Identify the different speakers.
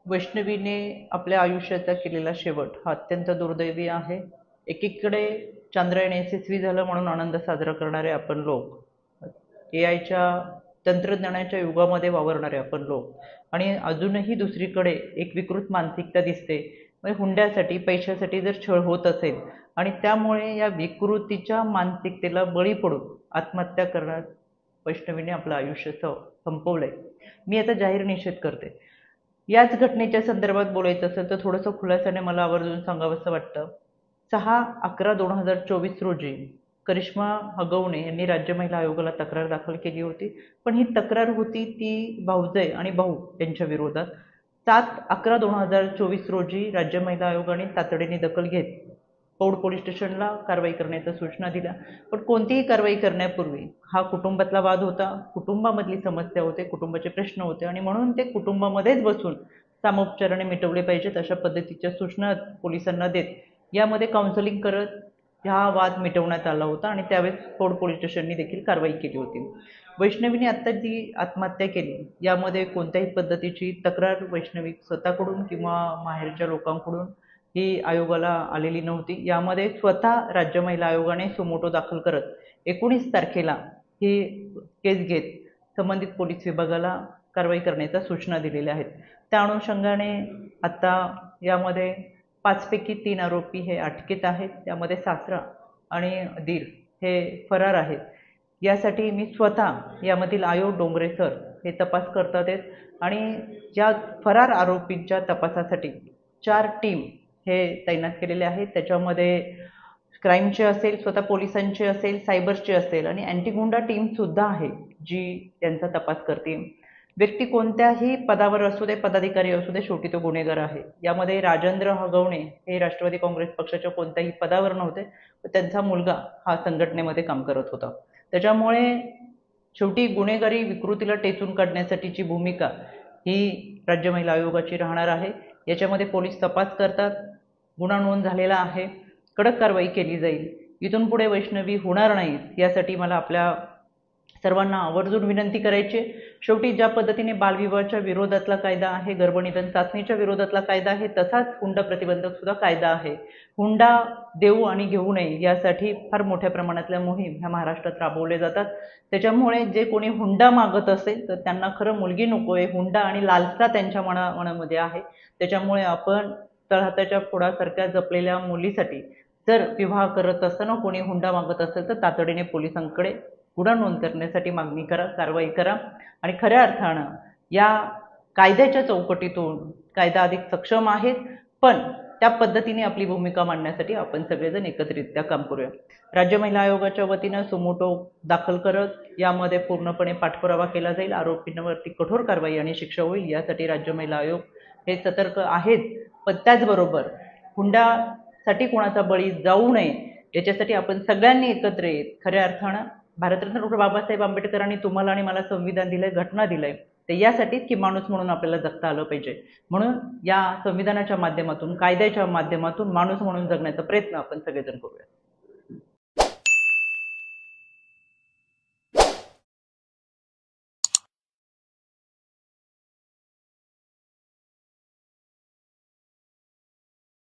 Speaker 1: वैष्णवीने आपल्या आयुष्याचा केलेला शेवट हा अत्यंत दुर्दैवी आहे. एकीकडे चांद्रयान यशस्वी झालं म्हणून आनंद साजरा करणारे आपण लोक, एआयच्या तंत्रज्ञानाच्या युगामध्ये वावरणारे आपण लोक, आणि अजूनही दुसरीकडे एक विकृत मानसिकता दिसते. म्हणजे हुंड्यासाठी पैशासाठी जर छळ होत असेल आणि त्यामुळे या विकृतीच्या मानसिकतेला बळी पडून आत्महत्या करण्यात वैष्णवीने आपलं आयुष्य संपवलंय. मी याचा जाहीर निषेध करते. याच घटनेच्या संदर्भात बोलायचं असेल तर थोडंसं खुलासाने मला आवर्जून सांगावंसं वाटतं. 6/11/2024 रोजी करिश्मा हगवणे यांनी राज्य महिला आयोगाला तक्रार दाखल केली होती. पण ही तक्रार होती ती भाऊजय आणि भाऊ यांच्या विरोधात. 7/11/2024 रोजी राज्य महिला आयोगाने तातडीने दखल घेत पौड पोलीस स्टेशनला कारवाई करण्याच्या सूचना दिल्या. पण कोणतीही कारवाई करण्यापूर्वी हा कुटुंबातला वाद होता, कुटुंबामधली समस्या होते, कुटुंबाचे प्रश्न होते, आणि म्हणून ते कुटुंबामध्येच बसून सामोपचाराने मिटवले पाहिजेत अशा पद्धतीच्या सूचना पोलिसांना देत यामध्ये काउन्सिलिंग करत हा वाद मिटवण्यात आला होता. आणि त्यावेळेस पौड पोलीस स्टेशननी देखील कारवाई केली होती. वैष्णवीने आत्ता जी आत्महत्या केली यामध्ये कोणत्याही पद्धतीची तक्रार वैष्णवी स्वतःकडून किंवा माहेरच्या लोकांकडून ही आयोगाला आलेली नव्हती. यामध्ये स्वतः राज्य महिला आयोगाने सुमोटो दाखल करत 19 तारखेला ही केस घेत संबंधित पोलीस विभागाला कारवाई करण्याच्या सूचना दिलेल्या आहेत. त्या अनुषंगाने आता यामध्ये 5 पैकी 3 आरोपी हे अटकेत आहेत. त्यामध्ये सासरा आणि दीर हे फरार आहेत. यासाठी मी स्वतः यामधील आयोग डोंगरे सर हे तपास करतात आहेत. आणि या फरार आरोपींच्या तपासासाठी 4 टीम हे तैनात केलेले आहेत. त्याच्यामध्ये क्राईमचे असेल, स्वतः पोलिसांचे असेल, सायबरचे असेल आणि अँटी गुंडा टीम सुद्धा आहे जी त्यांचा तपास करते. व्यक्ती कोणत्याही पदावर असू दे, पदाधिकारी असू दे, शेवटी तो गुन्हेगार आहे. यामध्ये राजेंद्र हगवणे हे राष्ट्रवादी काँग्रेस पक्षाच्या कोणत्याही पदावर नव्हते, त्यांचा मुलगा हा संघटनेमध्ये काम करत होता. त्याच्यामुळे शेवटी गुन्हेगारी विकृतीला टेचून काढण्यासाठीची भूमिका ही राज्य महिला आयोगाची राहणार आहे. याच्यामध्ये पोलीस तपास करतात, गुन्हा नोंद झालेला आहे, कडक कारवाई केली जाईल. इथून पुढे वैष्णवी होणार नाही यासाठी मला आपल्या सर्वांना आवर्जून विनंती करायची. शेवटी ज्या पद्धतीने बालविवाहाच्या विरोधातला कायदा आहे, गर्भनिधन चाचणीच्या विरोधातला कायदा आहे, तसाच हुंडा प्रतिबंधक सुद्धा कायदा आहे. हुंडा देऊ आणि घेऊ नये यासाठी फार मोठ्या प्रमाणातल्या मोहीम ह्या महाराष्ट्रात राबवल्या जातात. त्याच्यामुळे जे कोणी हुंडा मागत असेल तर त्यांना खरं मुलगी नको आहे, हुंडा आणि लालसा त्यांच्या मनामध्ये आहे. त्याच्यामुळे आपण तळहाताच्या फोडासारख्या जपलेल्या मुलीसाठी जर विवाह करत असताना कोणी हुंडा मागत असेल तर तातडीने पोलिसांकडे गुन्हा नोंद करण्यासाठी मागणी करा, कारवाई करा. आणि खऱ्या अर्थानं या कायद्याच्या चौकटीतून कायदा अधिक सक्षम आहे, पण त्या पद्धतीने आपली भूमिका मांडण्यासाठी आपण सगळेजण एकत्रितरित्या काम करूया. राज्य महिला आयोगाच्या वतीनं सुमोटो दाखल करत यामध्ये पूर्णपणे पाठपुरावा केला जाईल. आरोपींवरती कठोर कारवाई आणि शिक्षा होईल यासाठी राज्य महिला आयोग हे सतर्क आहेत. पण त्याचबरोबर हुंडासाठी कोणाचा बळी जाऊ नये याच्यासाठी आपण सगळ्यांनी एकत्र येत खऱ्या अर्थानं भारतरत्न डॉक्टर बाबासाहेब आंबेडकरांनी तुम्हाला आणि मला संविधान दिलंय, घटना दिलंय, तर यासाठीच की माणूस म्हणून आपल्याला जगता आलं पाहिजे. म्हणून या संविधानाच्या माध्यमातून, कायद्याच्या माध्यमातून माणूस म्हणून जगण्याचा प्रयत्न आपण सगळेजण करूया.